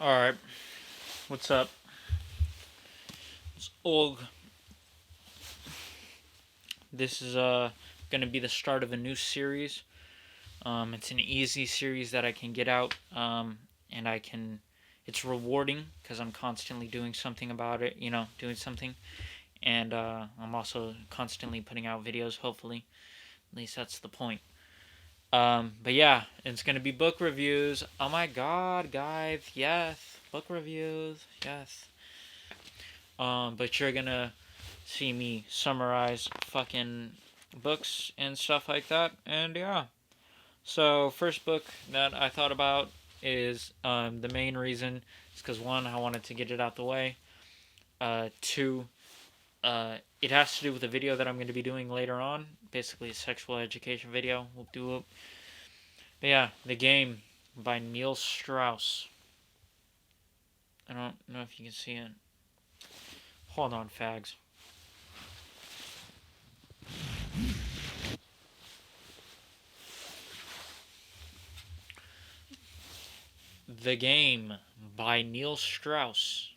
Alright, what's up? It's Og. This is gonna be the start of a new series. It's an easy series that I can get out, and it's rewarding because I'm constantly doing something about it, doing something. And I'm also constantly putting out videos, hopefully. At least that's the point. But yeah, it's gonna be book reviews. Oh my god, guys, yes, book reviews, yes. But you're gonna see me summarize fucking books and stuff like that, and yeah. So first book that I thought about is the main reason is because one, I wanted to get it out the way. Two, it has to do with a video that I'm going to be doing later on, basically a sexual education video. We'll do it. But yeah, The Game by Neil Strauss. I don't know if you can see it. Hold on, fags. The Game by Neil Strauss.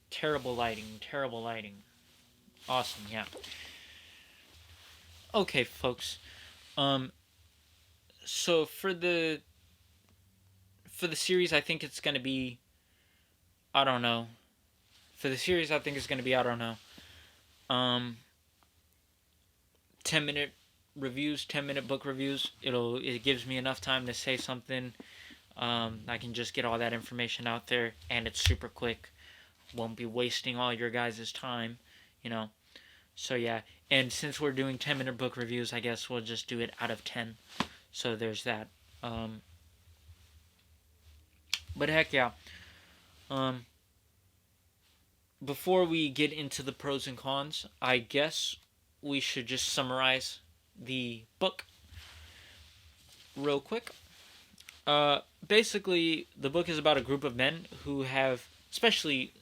Terrible lighting, terrible lighting. Awesome, yeah. Okay, folks. So for the series, I think it's gonna be, I don't know. For the series, I think it's gonna be, I don't know. 10-minute reviews, 10-minute book reviews. It gives me enough time to say something. I can just get all that information out there, and it's super quick. Won't be wasting all your guys' time, you know. So yeah, and since we're doing 10-minute book reviews, I guess we'll just do it out of 10. So there's that. But heck yeah. Before we get into the pros and cons, I guess we should just summarize the book real quick. Basically, the book is about a group of men who have, especially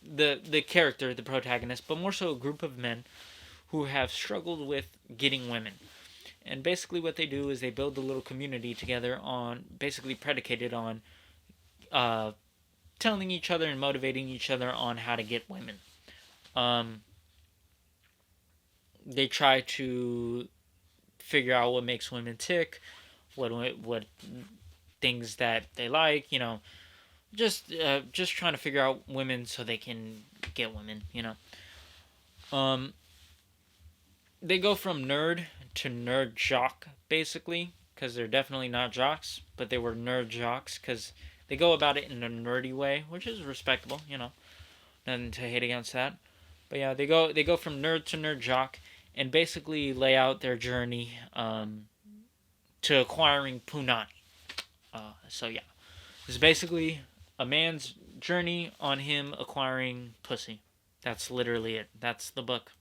the character, the protagonist, but more so a group of men who have struggled with getting women. And basically what they do is they build a little community together on, basically predicated on telling each other and motivating each other on how to get women. They try to figure out what makes women tick, what things that they like, just trying to figure out women so they can get women, They go from nerd to nerd jock, basically, because they're definitely not jocks, but they were nerd jocks, because they go about it in a nerdy way, which is respectable, nothing to hate against that. But yeah, they go from nerd to nerd jock, and basically lay out their journey to acquiring punani. So yeah, it's basically a man's journey on him acquiring pussy. That's literally it. That's the book.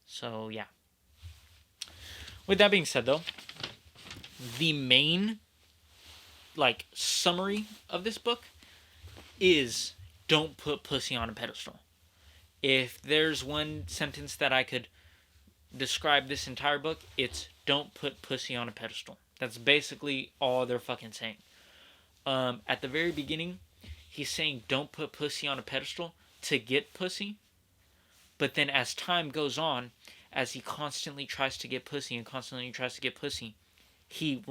So yeah. With that being said, though, the main summary of this book is don't put pussy on a pedestal. If there's one sentence that I could describe this entire book, it's don't put pussy on a pedestal. That's basically all they're fucking saying. At the very beginning, he's saying don't put pussy on a pedestal to get pussy. But then as time goes on, as he constantly tries to get pussy and constantly tries to get pussy, he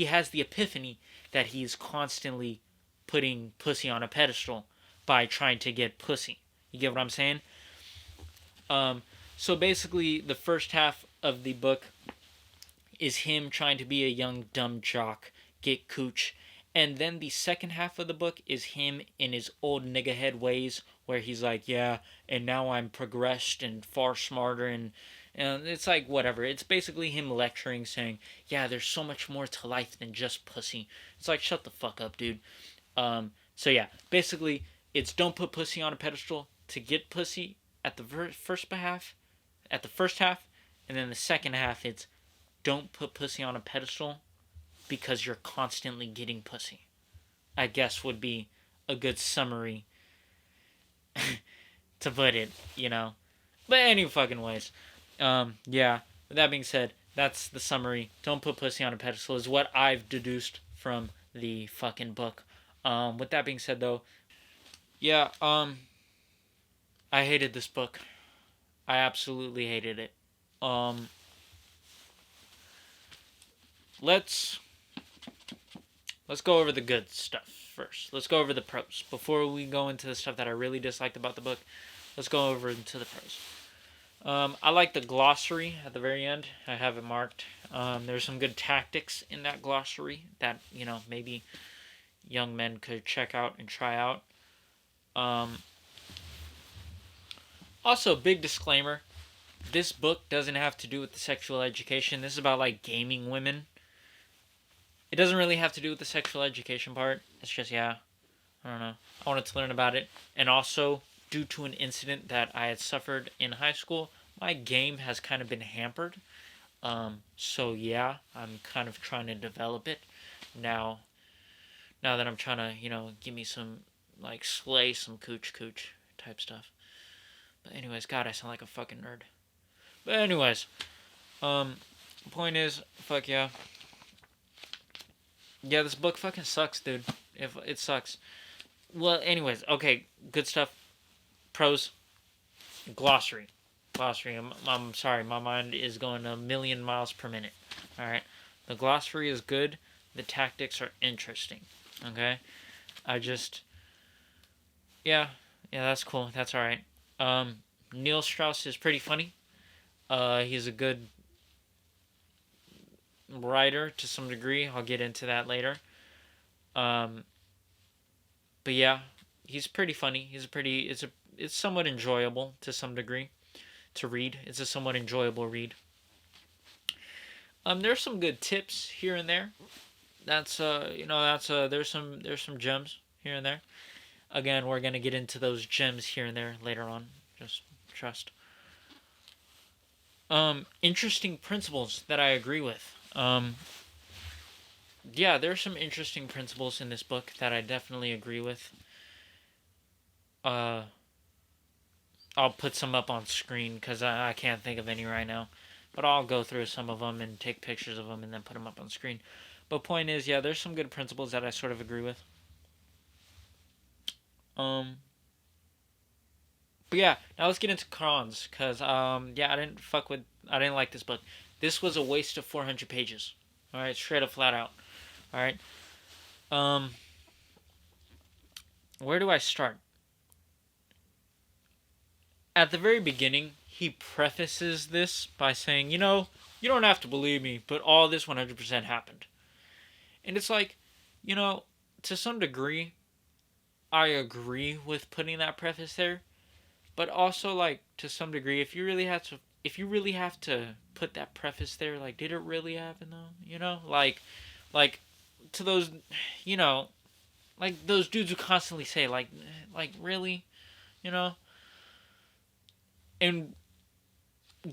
has the epiphany that he's constantly putting pussy on a pedestal by trying to get pussy. You get what I'm saying? So basically, the first half of the book is him trying to be a young dumb jock, get cooch, and then the second half of the book is him in his old nigga head ways, where he's like, yeah, and now I'm progressed and far smarter, and it's like whatever. It's basically him lecturing, saying, yeah, there's so much more to life than just pussy. It's like, shut the fuck up, dude. So yeah, basically, it's don't put pussy on a pedestal to get pussy at the first half, and then the second half, it's don't put pussy on a pedestal because you're constantly getting pussy. I guess would be a good summary to put it, But any fucking ways. Yeah, with that being said, that's the summary. Don't put pussy on a pedestal is what I've deduced from the fucking book. With that being said, though, yeah, I hated this book. I absolutely hated it. Um, let's let's go over the good stuff first. Let's go over the pros before we go into the stuff that I really disliked about the book. Let's go over into the pros. I like the glossary at the very end. I have it marked. There's some good tactics in that glossary that maybe young men could check out and try out. Um, Also, big disclaimer: this book doesn't have to do with the sexual education. This is about like gaming women. It doesn't really have to do with the sexual education part. It's just I don't know. I wanted to learn about it, and also due to an incident that I had suffered in high school, my game has kind of been hampered. So yeah, I'm kind of trying to develop it now. Now that I'm trying to, give me some like slay some cooch type stuff. But anyways, God, I sound like a fucking nerd. But anyways, point is, fuck yeah. Yeah, this book fucking sucks, dude. If it sucks. Well, anyways, okay, good stuff. Pros, glossary. Glossary. I'm sorry, my mind is going a million miles per minute. All right, the glossary is good. The tactics are interesting. Okay, I just, yeah, that's cool. That's all right. Neil Strauss is pretty funny. He's a good writer to some degree. I'll get into that later. But yeah, he's pretty funny. It's somewhat enjoyable to some degree to read. It's a somewhat enjoyable read. There's some good tips here and there. There's some gems here and there. Again, we're gonna get into those gems here and there later on. Just trust. Interesting principles that I agree with. Yeah, there's some interesting principles in this book that I definitely agree with. Uh, I'll put some up on screen because I can't think of any right now. But I'll go through some of them and take pictures of them and then put them up on screen. But point is, yeah, there's some good principles that I sort of agree with. But yeah, now let's get into cons because I didn't like this book. This was a waste of 400 pages. All right, straight up, flat out. All right. Um, where do I start? At the very beginning, he prefaces this by saying, you don't have to believe me, but all this 100% happened. And it's like, to some degree, I agree with putting that preface there, but also like to some degree, if you really have to put that preface there, like, did it really happen though? Like to those, like those dudes who constantly say like really, you know, and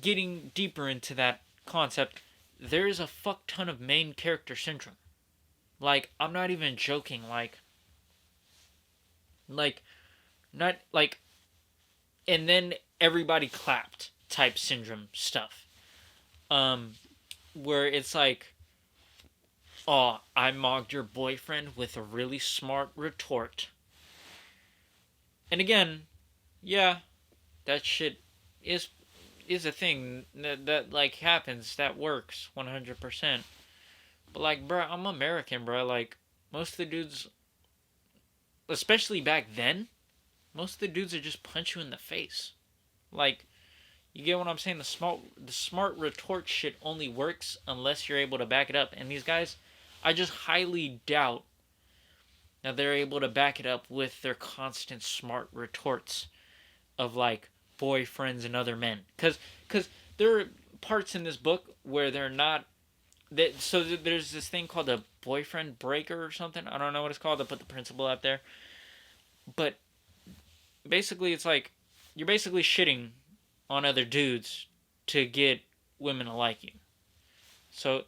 getting deeper into that concept, there is a fuck ton of main character syndrome. Like, I'm not even joking. Like, not like, and then everybody clapped type syndrome stuff. Where it's like, oh, I mocked your boyfriend with a really smart retort. And again, yeah, that shit is a thing that like happens. That works 100%. But like, bro, I'm American, bro. Like, most of the dudes, especially back then, most of the dudes would just punch you in the face. Like, you get what I'm saying? The smart retort shit only works unless you're able to back it up. And these guys, I just highly doubt that they're able to back it up with their constant smart retorts of like boyfriends and other men. Cause there are parts in this book where they're not. So there's this thing called a boyfriend breaker or something. I don't know what it's called. I put the principle out there. But basically, it's like you're basically shitting on other dudes to get women to like you. So,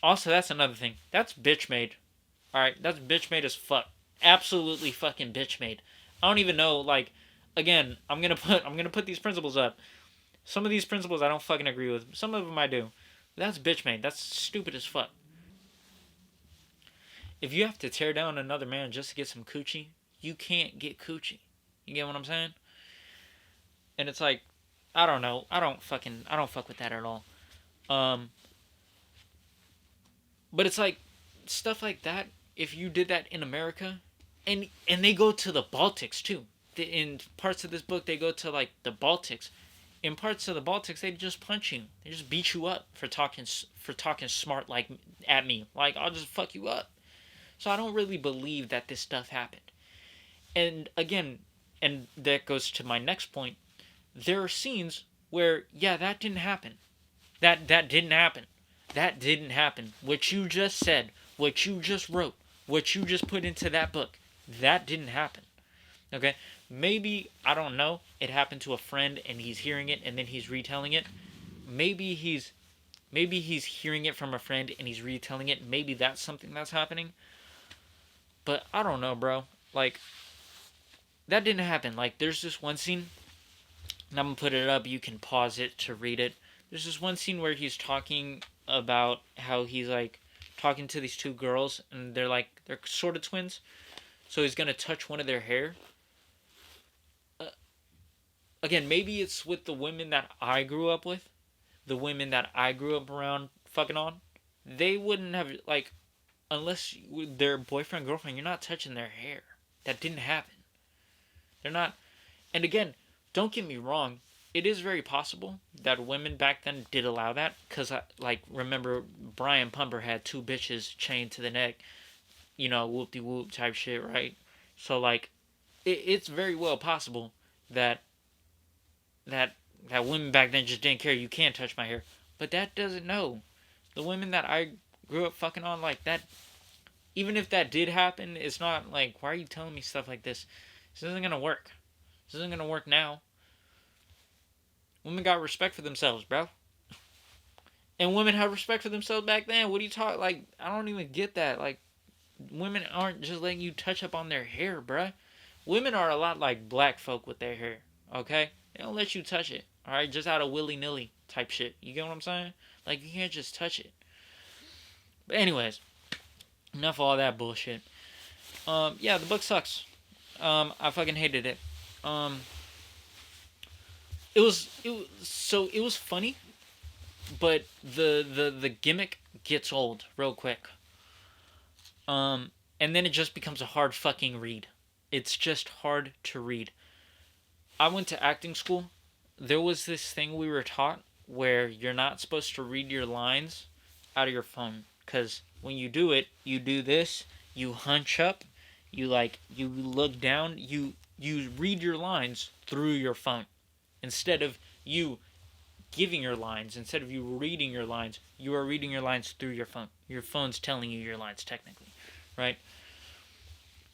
also, that's another thing. That's bitch made. Alright, that's bitch made as fuck. Absolutely fucking bitch made. I don't even know, like, again, I'm gonna put these principles up. Some of these principles I don't fucking agree with. Some of them I do. That's bitch made. That's stupid as fuck. If you have to tear down another man just to get some coochie, you can't get coochie. You get what I'm saying? And it's like, I don't know. I don't fuck with that at all. Um, but it's like stuff like that. If you did that in America, and they go to the Baltics too. In parts of this book, they go to like the Baltics. In parts of the Baltics, they just punch you. They just beat you up for talking smart like at me. Like, I'll just fuck you up. So I don't really believe that this stuff happened. And again, and that goes to my next point. There are scenes where, yeah, that didn't happen. That didn't happen. That didn't happen. What you just said, what you just wrote, what you just put into that book, that didn't happen. Okay? Maybe, I don't know, it happened to a friend and he's hearing it and then he's retelling it. Maybe he's hearing it from a friend and he's retelling it. Maybe that's something that's happening. But I don't know, bro. Like, that didn't happen. Like, there's this one scene, and I'm gonna put it up. You can pause it to read it. There's this one scene where he's talking about how he's like talking to these two girls, and they're sort of twins. So he's gonna touch one of their hair. Again, maybe it's with the women that I grew up with, the women that I grew up around fucking on. They wouldn't have like, unless their boyfriend girlfriend, you're not touching their hair. That didn't happen. They're not. And again, don't get me wrong. It is very possible that women back then did allow that. Because, like, remember, Brian Pumper had two bitches chained to the neck. You know, whoop-de-whoop type shit, right? So, like, it's very well possible that that women back then just didn't care. You can't touch my hair. But that doesn't know. The women that I grew up fucking on, like, that, even if that did happen, it's not like, why are you telling me stuff like this? This isn't gonna work. This isn't gonna work now. Women got respect for themselves, bro. And women had respect for themselves back then. What are you talking? Like, I don't even get that. Like, women aren't just letting you touch up on their hair, bruh. Women are a lot like black folk with their hair, okay? They don't let you touch it, alright? Just out of willy-nilly type shit. You get what I'm saying? Like, you can't just touch it. But anyways, enough of all that bullshit. Yeah, the book sucks. I fucking hated it. It was funny, but the gimmick gets old real quick. And then it just becomes a hard fucking read. It's just hard to read. I went to acting school. There was this thing we were taught where you're not supposed to read your lines out of your phone, cuz when you do it, you do this, you hunch up, you look down, you read your lines through your phone instead of you giving your lines, instead of you reading your lines, you are reading your lines through your phone. Your phone's telling you your lines technically, right?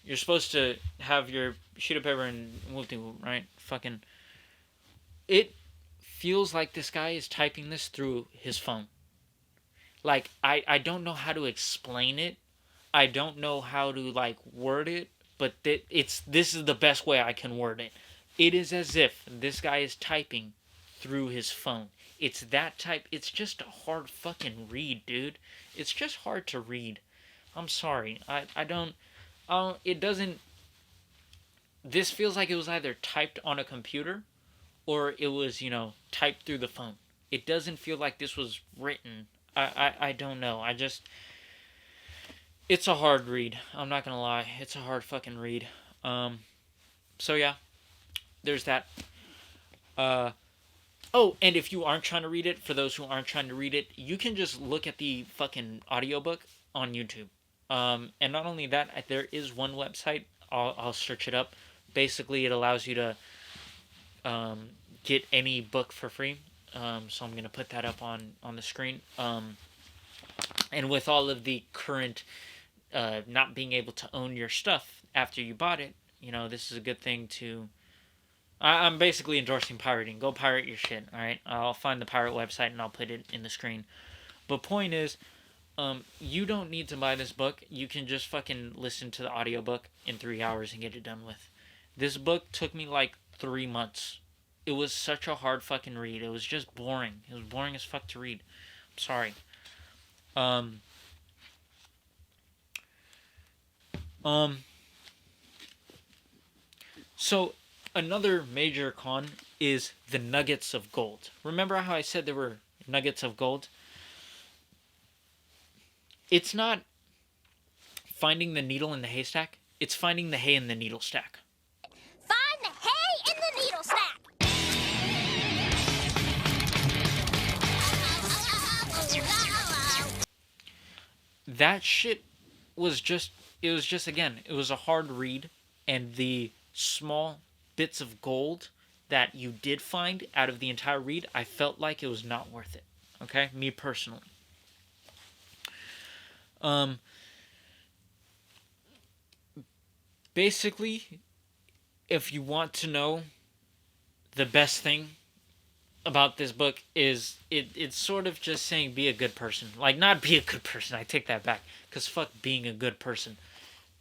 You're supposed to have your sheet of paper and whoop-de-whoop, right? Fucking, it feels like this guy is typing this through his phone. Like, I don't know how to explain it. I don't know how to, like, word it, but this is the best way I can word it. It is as if this guy is typing through his phone. It's that type. It's just a hard fucking read, dude. It's just hard to read. I'm sorry. I don't. It doesn't. This feels like it was either typed on a computer, or it was, typed through the phone. It doesn't feel like this was written. I don't know. It's a hard read. I'm not gonna lie. It's a hard fucking read. So yeah, there's that. Oh, and if you aren't trying to read it, for those who aren't trying to read it, you can just look at the fucking audiobook on YouTube. And not only that, there is one website. I'll search it up. Basically, it allows you to get any book for free. So I'm gonna put that up on the screen. And with all of the current not being able to own your stuff after you bought it, this is a good thing to. I'm basically endorsing pirating. Go pirate your shit, alright? I'll find the pirate website and I'll put it in the screen. But point is, you don't need to buy this book. You can just fucking listen to the audiobook in 3 hours and get it done with. This book took me like 3 months. It was such a hard fucking read. It was just boring. It was boring as fuck to read. I'm sorry. Um, so another major con is the nuggets of gold. Remember how I said there were nuggets of gold? It's not finding the needle in the haystack. It's finding the hay in the needle stack. Find the hay in the needle stack. That shit was just, it was just, again, it was a hard read, and the small bits of gold that you did find out of the entire read, I felt like it was not worth it. Okay? Me personally. Basically, if you want to know the best thing about this book is it's sort of just saying be a good person. Like, not be a good person, I take that back, because fuck being a good person.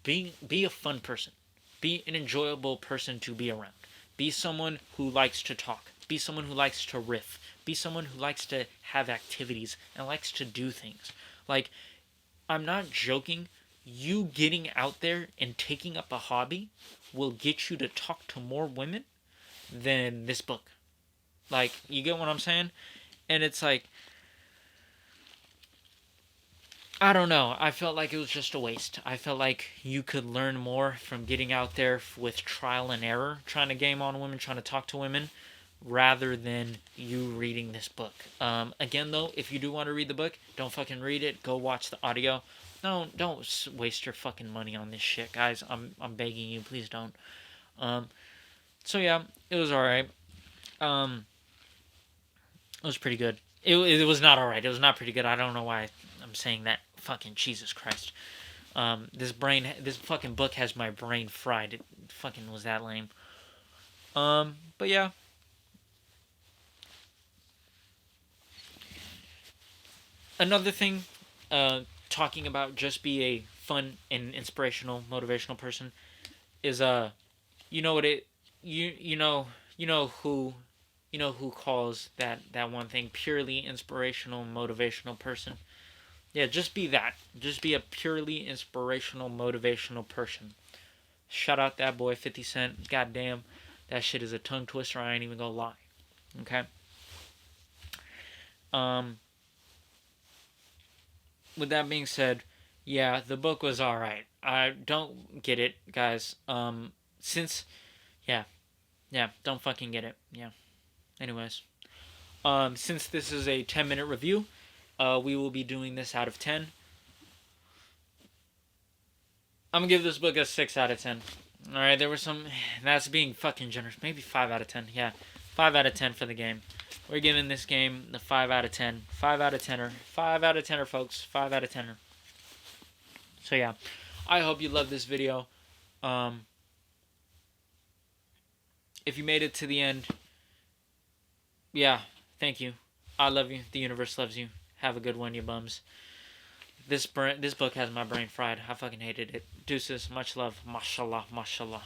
Be a fun person. Be an enjoyable person to be around. Be someone who likes to talk. Be someone who likes to riff. Be someone who likes to have activities and likes to do things. Like, I'm not joking. You getting out there and taking up a hobby will get you to talk to more women than this book. Like, you get what I'm saying? And it's like, I don't know. I felt like it was just a waste. I felt like you could learn more from getting out there with trial and error, trying to game on women, trying to talk to women, rather than you reading this book. Again, though, if you do want to read the book, don't fucking read it. Go watch the audio. No, don't waste your fucking money on this shit, guys. I'm begging you, please don't. So yeah, it was alright. It was pretty good. It was not alright. It was not pretty good. I don't know why I'm saying that. Fucking Jesus Christ. This fucking book has my brain fried. It fucking was that lame. But yeah. Another thing, talking about just be a fun and inspirational, motivational person is you know what it you know who calls that one thing purely inspirational, motivational person. Yeah, just be that. Just be a purely inspirational, motivational person. Shout out that boy 50 Cent. Goddamn, that shit is a tongue twister. I ain't even gonna lie. Okay. With that being said, yeah, the book was all right. I don't get it, guys. Since yeah, don't fucking get it. Yeah. Anyways, since this is a 10-minute review, we will be doing this out of 10. I'm gonna give this book a 6 out of 10. All right, there were some. That's being fucking generous. Maybe 5 out of 10. Yeah, 5 out of 10 for the game. We're giving this game the 5 out of 10. 5 out of 10er. 5 out of 10er, folks. 5 out of 10er. So yeah, I hope you love this video. If you made it to the end, yeah, thank you. I love you. The universe loves you. Have a good one, you bums. This book has my brain fried. I fucking hated it. Deuces. Much love. Mashallah. Mashallah.